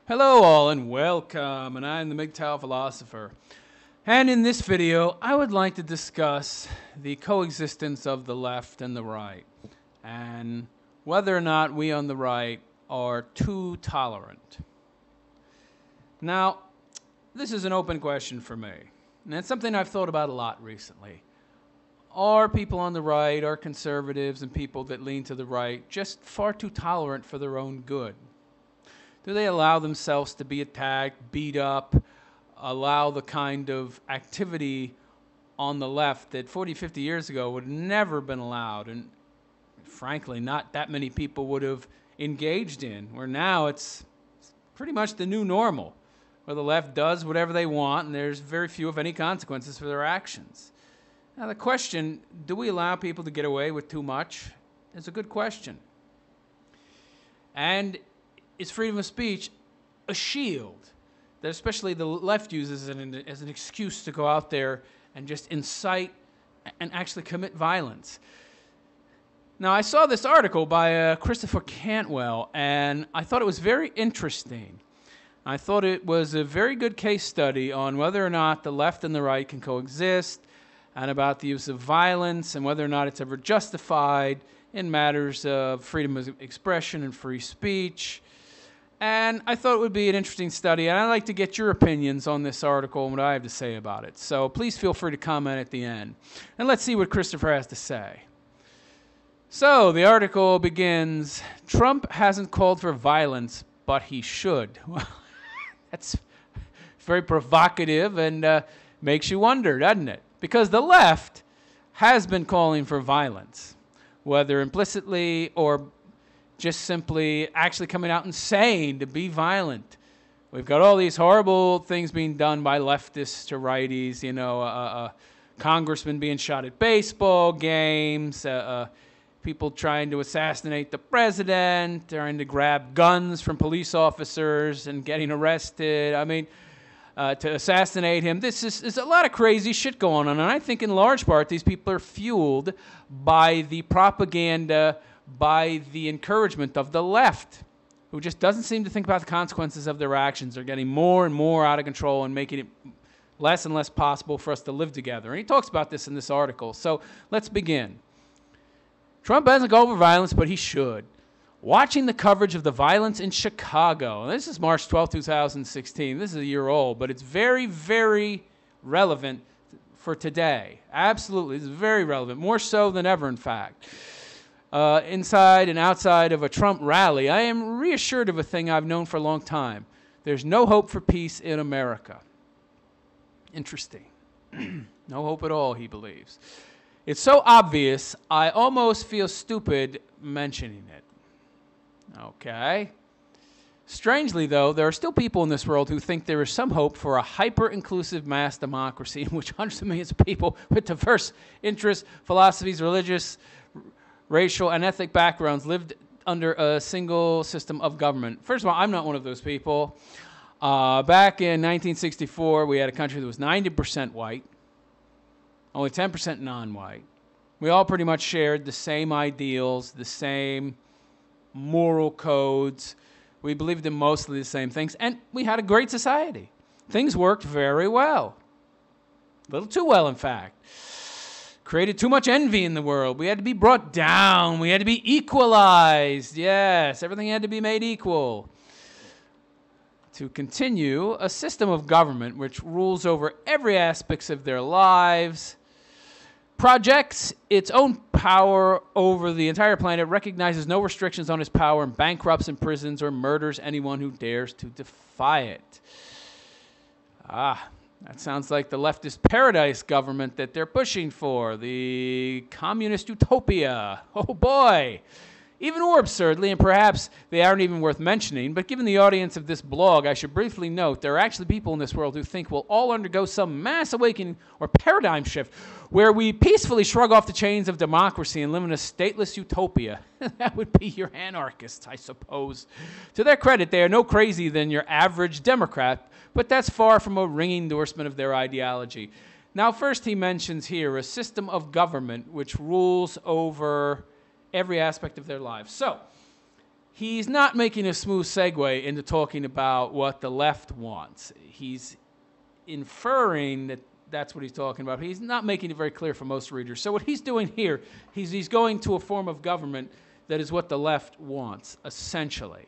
Hello all and welcome, and I'm the MGTOW philosopher. And in this video, I would like to discuss the coexistence of the left and the right, and whether or not we on the right are too tolerant. Now, this is an open question for me, and it's something I've thought about a lot recently. Are people on the right, are conservatives and people that lean to the right just far too tolerant for their own good? Do they allow themselves to be attacked, beat up, allow the kind of activity on the left that 40, 50 years ago would have never been allowed, and frankly, not that many people would have engaged in, where now it's pretty much the new normal, where the left does whatever they want and there's very few, if any, consequences for their actions. Now the question, do we allow people to get away with too much, is a good question. And is freedom of speech a shield that especially the left uses as an excuse to go out there and just incite and actually commit violence? Now, I saw this article by Christopher Cantwell, and I thought it was very interesting. I thought it was a very good case study on whether or not the left and the right can coexist, and about the use of violence and whether or not it's ever justified in matters of freedom of expression and free speech. And I thought it would be an interesting study, and I'd like to get your opinions on this article and what I have to say about it. So please feel free to comment at the end. And let's see what Christopher has to say. So the article begins, Trump hasn't called for violence, but he should. Well, that's very provocative and makes you wonder, doesn't it? Because the left has been calling for violence, whether implicitly or just simply actually coming out and saying to be violent. We've got all these horrible things being done by leftists to righties, you know, congressmen being shot at baseball games, people trying to assassinate the president, trying to grab guns from police officers and getting arrested. I mean, to assassinate him. There's a lot of crazy shit going on, and I think in large part these people are fueled by the propaganda, by the encouragement of the left, who just doesn't seem to think about the consequences of their actions. They're getting more and more out of control and making it less and less possible for us to live together. And he talks about this in this article. So let's begin. Trump hasn't called for violence, but he should. Watching the coverage of the violence in Chicago. And this is March 12, 2016. This is a year old, but it's very, very relevant for today. Absolutely. It's very relevant, more so than ever, in fact. Inside and outside of a Trump rally, I am reassured of a thing I've known for a long time. There's no hope for peace in America. Interesting. No hope at all, he believes. It's so obvious, I almost feel stupid mentioning it. Okay. Strangely, though, there are still people in this world who think there is some hope for a hyper-inclusive mass democracy in which hundreds of millions of people with diverse interests, philosophies, religious, racial, and ethnic backgrounds lived under a single system of government. First of all, I'm not one of those people. Back in 1964, we had a country that was 90% white, only 10% non-white. We all pretty much shared the same ideals, the same moral codes. We believed in mostly the same things, and we had a great society. Things worked very well. A little too well, in fact. Created too much envy in the world. We had to be brought down. We had to be equalized. Yes, everything had to be made equal. To continue, a system of government which rules over every aspect of their lives, projects its own power over the entire planet, recognizes no restrictions on its power, and bankrupts, imprisons, or murders anyone who dares to defy it. That sounds like the leftist paradise government that they're pushing for, the communist utopia. Oh boy. Even more absurdly, and perhaps they aren't even worth mentioning, but given the audience of this blog, I should briefly note there are actually people in this world who think we'll all undergo some mass awakening or paradigm shift where we peacefully shrug off the chains of democracy and live in a stateless utopia. That would be your anarchists, I suppose. To their credit, they are no crazier than your average Democrat, but that's far from a ringing endorsement of their ideology. Now, first he mentions here a system of government which rules over every aspect of their lives. So, he's not making a smooth segue into talking about what the left wants. He's inferring that that's what he's talking about. He's not making it very clear for most readers. So what he's doing here, he's going to a form of government that is what the left wants, essentially.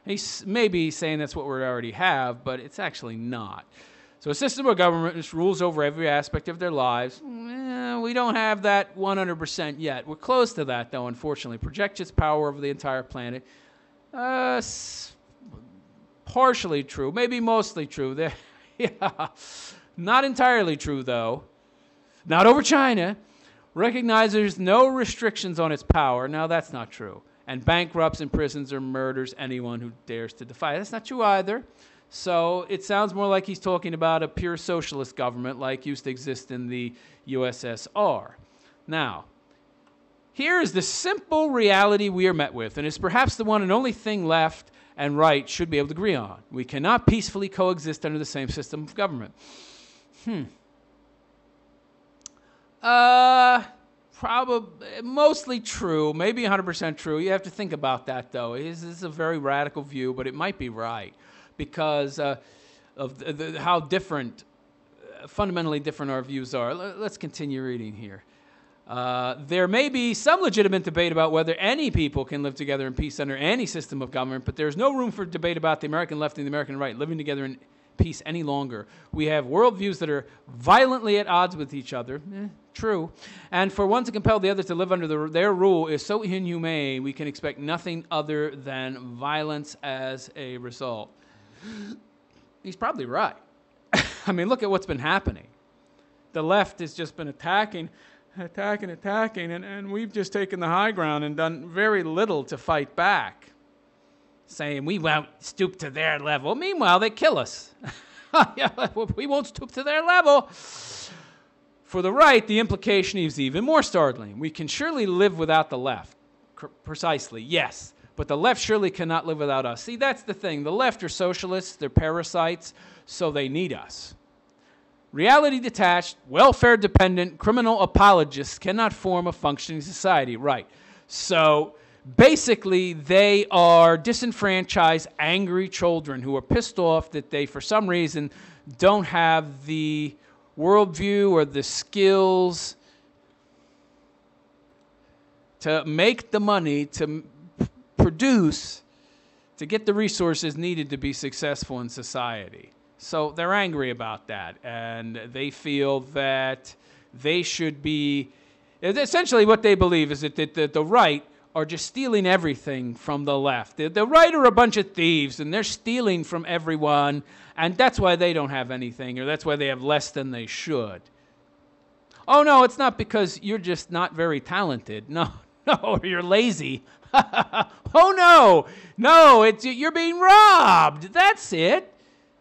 He's maybe saying that's what we already have, but it's actually not. So a system of government which rules over every aspect of their lives, we don't have that 100% yet. We're close to that, though, unfortunately. Projects its power over the entire planet. Partially true, maybe mostly true. Yeah. Not entirely true, though. Not over China. Recognizes no restrictions on its power. Now, that's not true. And bankrupts, imprisons, or murders anyone who dares to defy it. That's not true either. So it sounds more like he's talking about a pure socialist government like used to exist in the USSR. Now, here is the simple reality we are met with, and it's perhaps the one and only thing left and right should be able to agree on. We cannot peacefully coexist under the same system of government. Probably, mostly true, maybe 100% true. You have to think about that, though. This is a very radical view, but it might be right because of how different, fundamentally different our views are. Let's continue reading here. There may be some legitimate debate about whether any people can live together in peace under any system of government, but there's no room for debate about the American left and the American right living together in peace any longer. We have worldviews that are violently at odds with each other. True. And for one to compel the other to live under their rule is so inhumane, we can expect nothing other than violence as a result. He's probably right. I mean, look at what's been happening. The left has just been attacking, and we've just taken the high ground and done very little to fight back, saying we won't stoop to their level. Meanwhile, they kill us. We won't stoop to their level. For the right, the implication is even more startling. We can surely live without the left. Precisely, yes. But the left surely cannot live without us. See, that's the thing. The left are socialists, they're parasites, so they need us. Reality detached, welfare dependent, criminal apologists cannot form a functioning society. Right. So basically, they are disenfranchised, angry children who are pissed off that they, for some reason, don't have the worldview or the skills to make the money to produce, to get the resources needed to be successful in society. So they're angry about that, and they feel that they should be, essentially what they believe is that the right are just stealing everything from the left. The right are a bunch of thieves, and they're stealing from everyone, and that's why they don't have anything, or that's why they have less than they should. Oh, no, it's not because you're just not very talented. No, or you're lazy. Oh, no, you're being robbed. That's it.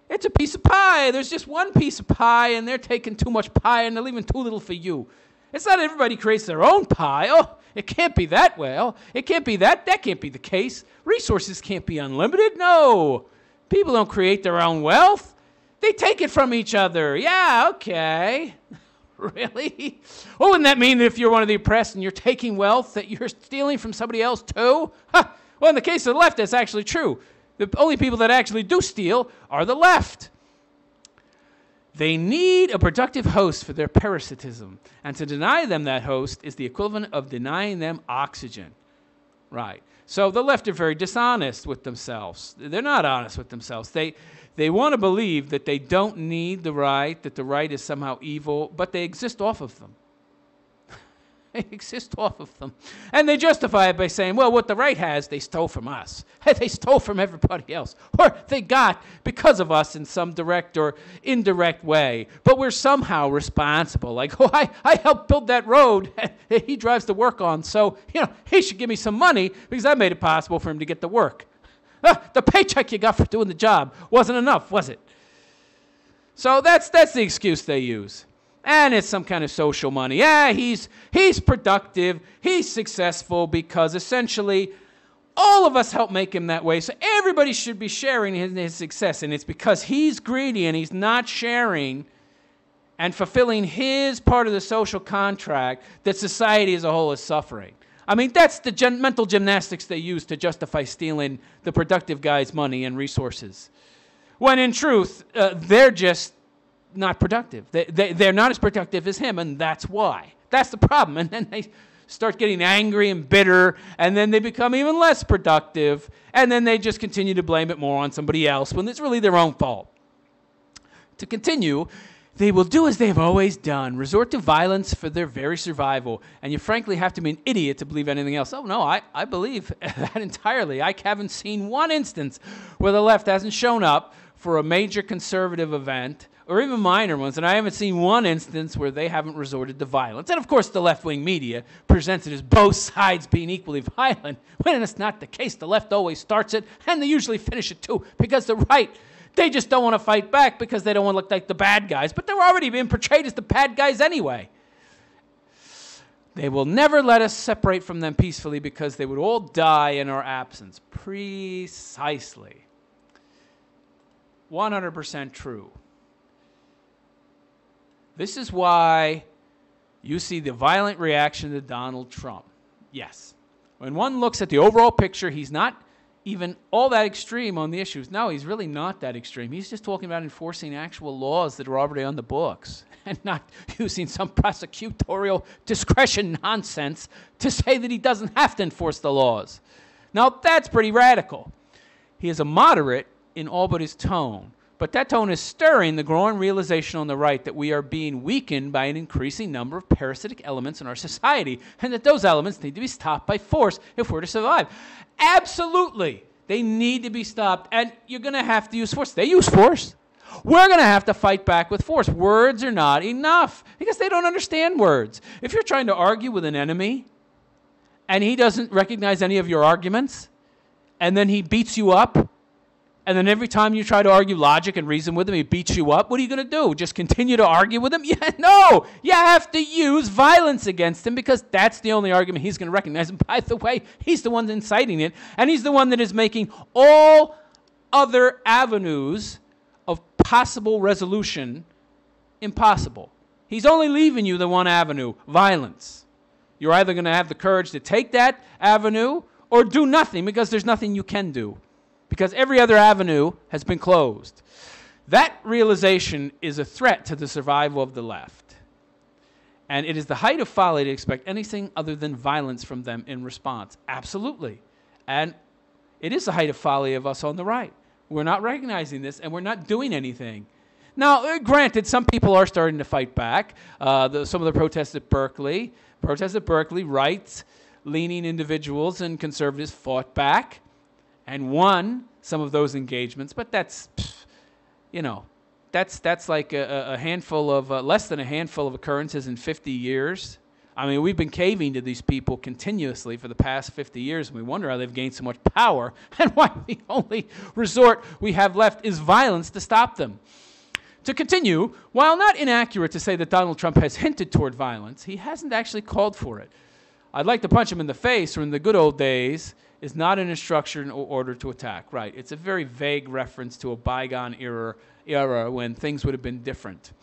It's a piece of pie. There's just one piece of pie, and they're taking too much pie, and they're leaving too little for you. It's not everybody creates their own pie. Oh, it can't be that well. It can't be that. That can't be the case. Resources can't be unlimited. No. People don't create their own wealth. They take it from each other. Yeah, okay. Really? Well, wouldn't that mean that if you're one of the oppressed and you're taking wealth, that you're stealing from somebody else too? Huh. Well, in the case of the left, that's actually true. The only people that actually do steal are the left. They need a productive host for their parasitism, and to deny them that host is the equivalent of denying them oxygen. Right. So the left are very dishonest with themselves. They're not honest with themselves. They want to believe that they don't need the right, that the right is somehow evil, but they exist off of them. They exist off of them. And they justify it by saying, well, what the right has, they stole from us. They stole from everybody else. Or they got because of us in some direct or indirect way. But we're somehow responsible. Like, oh, I helped build that road he drives to work on. So, he should give me some money because I made it possible for him to get to work. The paycheck you got for doing the job wasn't enough, was it? So that's the excuse they use. And it's some kind of social money. Yeah, he's productive, he's successful because essentially all of us help make him that way. So everybody should be sharing his success. And it's because he's greedy and he's not sharing and fulfilling his part of the social contract that society as a whole is suffering. I mean, that's the mental gymnastics they use to justify stealing the productive guy's money and resources. When in truth, they're just not productive. They're not as productive as him, and that's why. That's the problem. And then they start getting angry and bitter, and then they become even less productive, and then they just continue to blame it more on somebody else when it's really their own fault. To continue, they will do as they've always done, resort to violence for their very survival, and you frankly have to be an idiot to believe anything else. Oh, no, I believe that entirely. I haven't seen one instance where the left hasn't shown up for a major conservative event, or even minor ones, and I haven't seen one instance where they haven't resorted to violence. And of course, the left-wing media presents it as both sides being equally violent, when it's not the case. The left always starts it, and they usually finish it too, because the right, they just don't want to fight back because they don't want to look like the bad guys, but they're already being portrayed as the bad guys anyway. They will never let us separate from them peacefully because they would all die in our absence. Precisely. 100% true. This is why you see the violent reaction to Donald Trump. Yes. When one looks at the overall picture, he's not even all that extreme on the issues. No, he's really not that extreme. He's just talking about enforcing actual laws that are already on the books and not using some prosecutorial discretion nonsense to say that he doesn't have to enforce the laws. Now, that's pretty radical. He is a moderate in all but his tone. But that tone is stirring the growing realization on the right that we are being weakened by an increasing number of parasitic elements in our society, and that those elements need to be stopped by force if we're to survive. Absolutely. They need to be stopped, and you're going to have to use force. They use force. We're going to have to fight back with force. Words are not enough because they don't understand words. If you're trying to argue with an enemy and he doesn't recognize any of your arguments, and then he beats you up, and then every time you try to argue logic and reason with him, he beats you up. What are you going to do? Just continue to argue with him? Yeah, no. You have to use violence against him because that's the only argument he's going to recognize. And by the way, he's the one inciting it, and he's the one that is making all other avenues of possible resolution impossible. He's only leaving you the one avenue, violence. You're either going to have the courage to take that avenue or do nothing because there's nothing you can do, because every other avenue has been closed. That realization is a threat to the survival of the left. And it is the height of folly to expect anything other than violence from them in response. Absolutely. And it is the height of folly of us on the right. We're not recognizing this, and we're not doing anything. Now, granted, some people are starting to fight back. Some of the protests at Berkeley, right-leaning individuals and conservatives fought back and won some of those engagements, but that's, you know, that's like a handful of, less than a handful of occurrences in 50 years. I mean, we've been caving to these people continuously for the past 50 years, and we wonder how they've gained so much power and why the only resort we have left is violence to stop them. To continue, while not inaccurate to say that Donald Trump has hinted toward violence, he hasn't actually called for it. I'd like to punch him in the face, or in the good old days, is not an instruction or order to attack. Right, it's a very vague reference to a bygone era when things would have been different.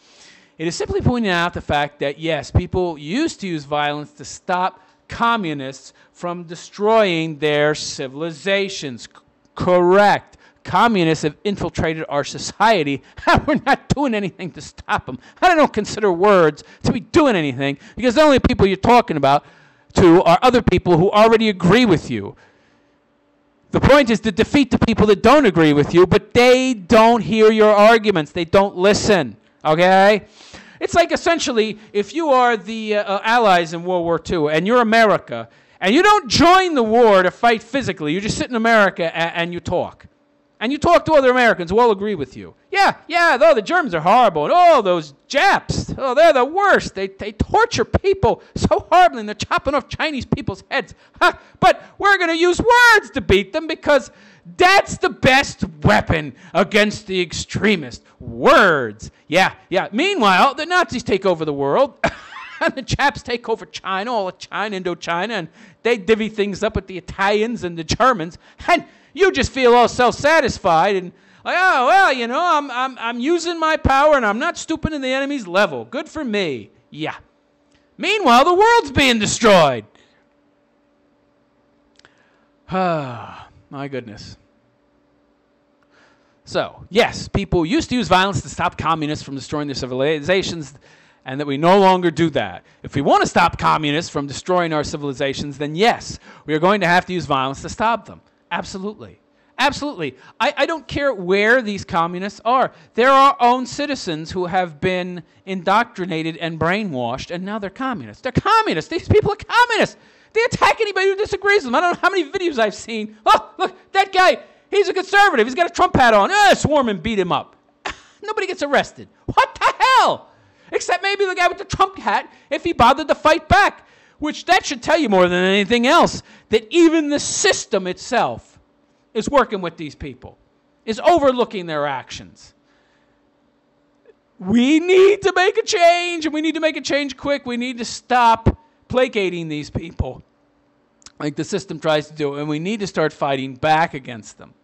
It is simply pointing out the fact that, yes, people used to use violence to stop communists from destroying their civilizations. Correct. Communists have infiltrated our society, and we're not doing anything to stop them. I don't consider words to be doing anything, because the only people you're talking about to are other people who already agree with you. The point is to defeat the people that don't agree with you, but they don't hear your arguments. They don't listen, okay? It's like essentially if you are the Allies in World War II and you're America and you don't join the war to fight physically, you just sit in America and you talk. And you talk to other Americans who all agree with you. Yeah, though the Germans are horrible, and oh, those Japs, oh, they're the worst. They torture people so horribly, and they're chopping off Chinese people's heads. But we're going to use words to beat them because that's the best weapon against the extremists. Words. Yeah. Meanwhile, the Nazis take over the world, and the Japs take over China, all of China, Indochina, and they divvy things up with the Italians and the Germans, and you just feel all self-satisfied and like, oh, well, you know, I'm using my power and I'm not stooping to the enemy's level. Good for me. Yeah. Meanwhile, the world's being destroyed. My goodness. So, yes, people used to use violence to stop communists from destroying their civilizations, and that we no longer do that. If we want to stop communists from destroying our civilizations, then yes, we are going to have to use violence to stop them. Absolutely. Absolutely. I don't care where these communists are. They're our own citizens who have been indoctrinated and brainwashed, and now they're communists. They're communists. These people are communists. They attack anybody who disagrees with them. I don't know how many videos I've seen. Oh, look, that guy, he's a conservative. He's got a Trump hat on. Swarm and beat him up. Nobody gets arrested. What the hell? Except maybe the guy with the Trump hat, if he bothered to fight back. Which that should tell you more than anything else, that even the system itself is working with these people, is overlooking their actions. We need to make a change, and we need to make a change quick. We need to stop placating these people like the system tries to do, and we need to start fighting back against them.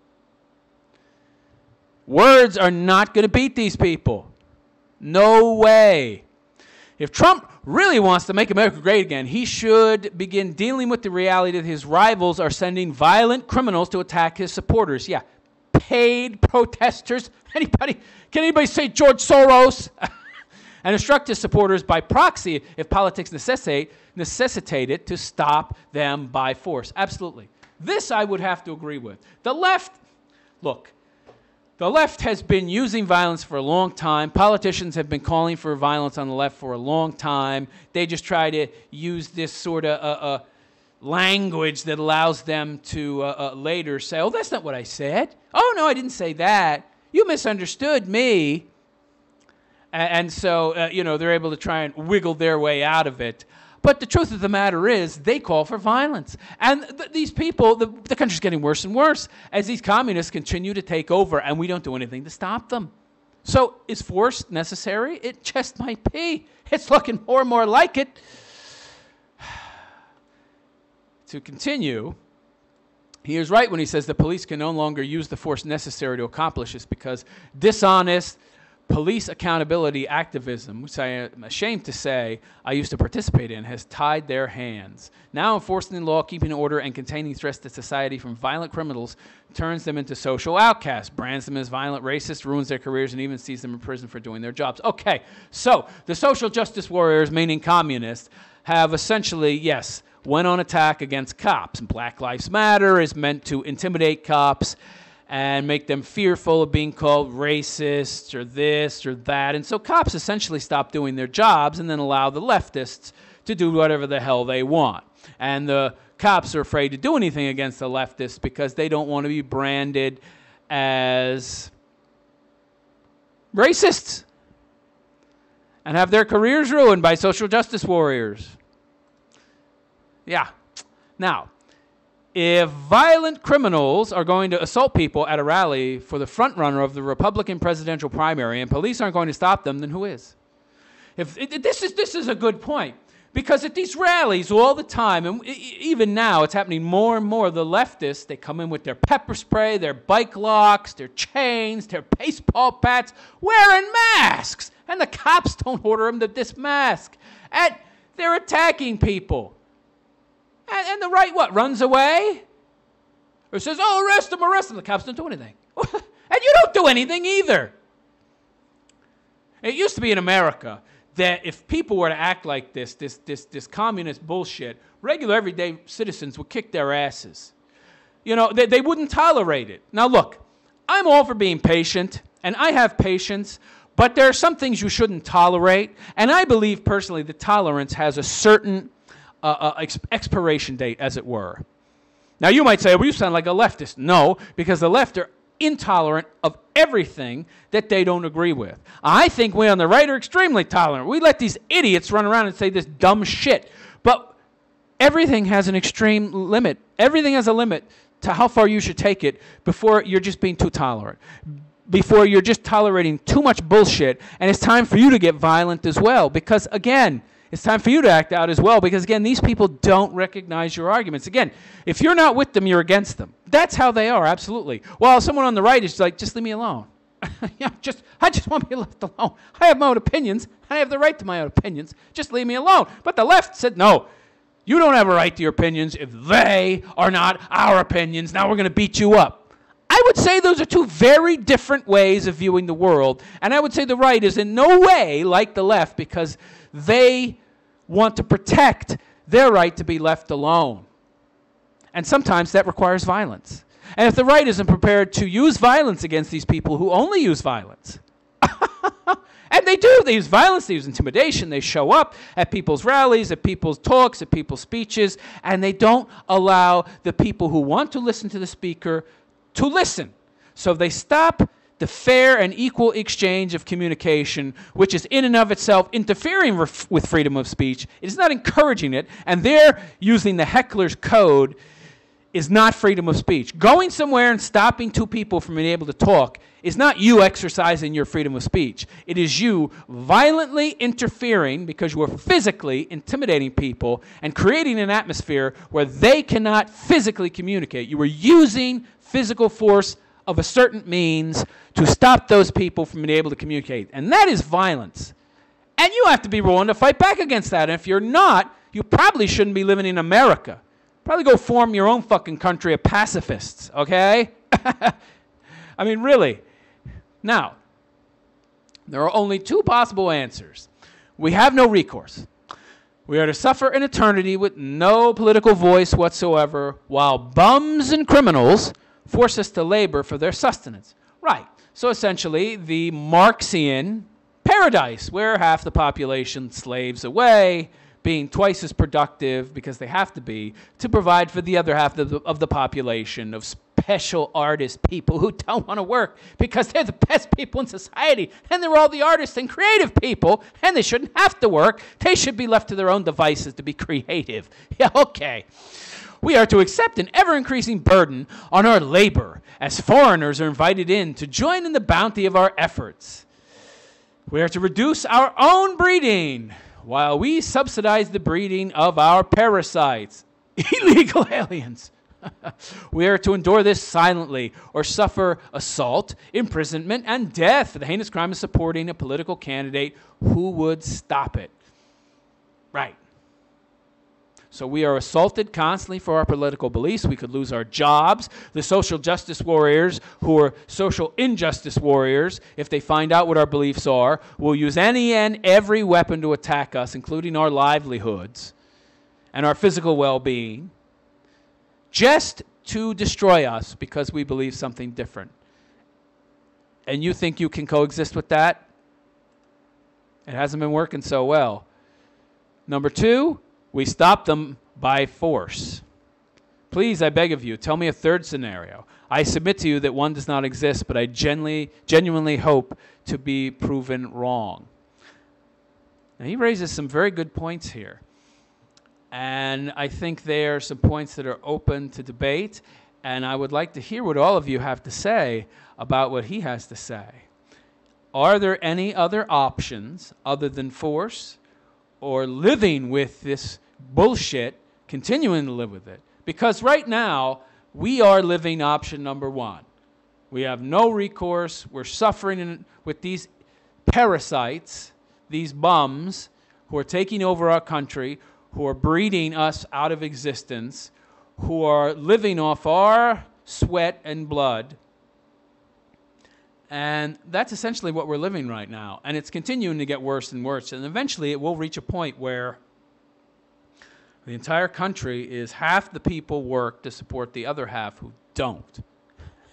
Words are not going to beat these people. No way. If Trump really wants to make America great again, he should begin dealing with the reality that his rivals are sending violent criminals to attack his supporters. Yeah, paid protesters. Can anybody say George Soros? And instruct his supporters by proxy if politics necessitate it to stop them by force. Absolutely. This I would have to agree with. The left, look, the left has been using violence for a long time. Politicians have been calling for violence on the left for a long time. They just try to use this sort of language that allows them to later say, oh, that's not what I said. Oh, no, I didn't say that. You misunderstood me. And so, they're able to try and wiggle their way out of it. But the truth of the matter is, they call for violence. And these people, the country's getting worse and worse as these communists continue to take over, and we don't do anything to stop them. So is force necessary? It just might be. It's looking more and more like it. To continue, he is right when he says the police can no longer use the force necessary to accomplish this because dishonest police accountability activism, which I am ashamed to say I used to participate in, has tied their hands. Now enforcing the law, keeping order, and containing threats to society from violent criminals turns them into social outcasts, brands them as violent racists, ruins their careers, and even sees them in prison for doing their jobs. Okay, so the social justice warriors, meaning communists, have essentially, yes, went on attack against cops. And Black Lives Matter is meant to intimidate cops and make them fearful of being called racist or this or that. And so cops essentially stop doing their jobs and then allow the leftists to do whatever the hell they want. And the cops are afraid to do anything against the leftists because they don't want to be branded as racists and have their careers ruined by social justice warriors. Yeah. Now, if violent criminals are going to assault people at a rally for the frontrunner of the Republican presidential primary and police aren't going to stop them, then who is? This is a good point. Because at these rallies all the time, and even now it's happening more and more, the leftists, they come in with their pepper spray, their bike locks, their chains, their baseball bats, wearing masks. And the cops don't order them to dismask. And they're attacking people. And the right, what, runs away? Or says, oh, arrest them, arrest them. The cops don't do anything. And you don't do anything either. It used to be in America that if people were to act like this communist bullshit, regular everyday citizens would kick their asses. They wouldn't tolerate it. Now look, I'm all for being patient, and I have patience, but there are some things you shouldn't tolerate, and I believe personally that tolerance has a certain expiration date, as it were. Now, you might say, well, you sound like a leftist. No, because the left are intolerant of everything that they don't agree with. I think we on the right are extremely tolerant. We let these idiots run around and say this dumb shit. But everything has an extreme limit. Everything has a limit to how far you should take it before you're just being too tolerant. Before you're just tolerating too much bullshit, and it's time for you to get violent as well. Because, again, it's time for you to act out as well because, again, these people don't recognize your arguments. Again, if you're not with them, you're against them. That's how they are, absolutely. While someone on the right is like, just leave me alone. I just want to be left alone. I have my own opinions. I have the right to my own opinions. Just leave me alone. But the left said, no, You don't have a right to your opinions if they are not our opinions. Now we're going to beat you up. I would say those are two very different ways of viewing the world. And I would say the right is in no way like the left because they want to protect their right to be left alone. And sometimes that requires violence. And if the right isn't prepared to use violence against these people who only use violence, and they do, they use violence, they use intimidation, they show up at people's rallies, at people's talks, at people's speeches, and they don't allow the people who want to listen to the speaker to listen. So they stop the fair and equal exchange of communication, which is in and of itself interfering with freedom of speech. It is not encouraging it, and they're using the heckler's code is not freedom of speech. Going somewhere and stopping two people from being able to talk is not you exercising your freedom of speech. It is you violently interfering because you are physically intimidating people and creating an atmosphere where they cannot physically communicate. You are using physical force of a certain means to stop those people from being able to communicate. And that is violence. And you have to be willing to fight back against that. And if you're not, you probably shouldn't be living in America. Probably go form your own fucking country of pacifists, okay? I mean, really. Now, there are only two possible answers. We have no recourse. We are to suffer an eternity with no political voice whatsoever, while bums and criminals force us to labor for their sustenance. Right. So essentially, the Marxian paradise, where half the population slaves away, being twice as productive, because they have to be, to provide for the other half of the population of special artist people who don't want to work because they're the best people in society, and they're all the artists and creative people, and they shouldn't have to work. They should be left to their own devices to be creative. Yeah, okay. We are to accept an ever-increasing burden on our labor as foreigners are invited in to join in the bounty of our efforts. We are to reduce our own breeding while we subsidize the breeding of our parasites, illegal aliens. We are to endure this silently or suffer assault, imprisonment, and death for the heinous crime of supporting a political candidate who would stop it. Right. So we are assaulted constantly for our political beliefs. We could lose our jobs. The social justice warriors, who are social injustice warriors, if they find out what our beliefs are, will use any and every weapon to attack us, including our livelihoods and our physical well-being, just to destroy us because we believe something different. And you think you can coexist with that? It hasn't been working so well. Number two, we stop them by force. Please, I beg of you, tell me a third scenario. I submit to you that one does not exist, but I genuinely hope to be proven wrong. Now, he raises some very good points here. And I think there are some points that are open to debate, and I would like to hear what all of you have to say about what he has to say. Are there any other options other than force or living with this bullshit, continuing to live with it? Because right now, we are living option number one. We have no recourse. We're suffering with these parasites, these bums, who are taking over our country, who are breeding us out of existence, who are living off our sweat and blood. And that's essentially what we're living right now. And it's continuing to get worse and worse. And eventually it will reach a point where the entire country is half the people work to support the other half who don't.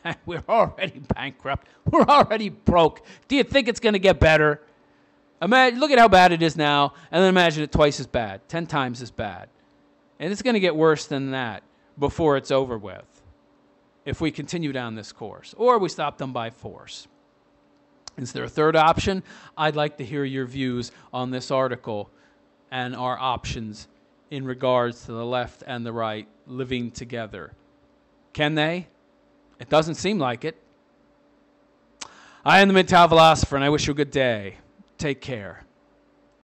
And we're already bankrupt. We're already broke. Do you think it's going to get better? Look at how bad it is now, and then imagine it twice as bad, 10 times as bad. And it's going to get worse than that before it's over with if we continue down this course, or we stop them by force. Is there a third option? I'd like to hear your views on this article and our options in regards to the left and the right living together. Can they? It doesn't seem like it. I am the Mental Philosopher, and I wish you a good day. Take care.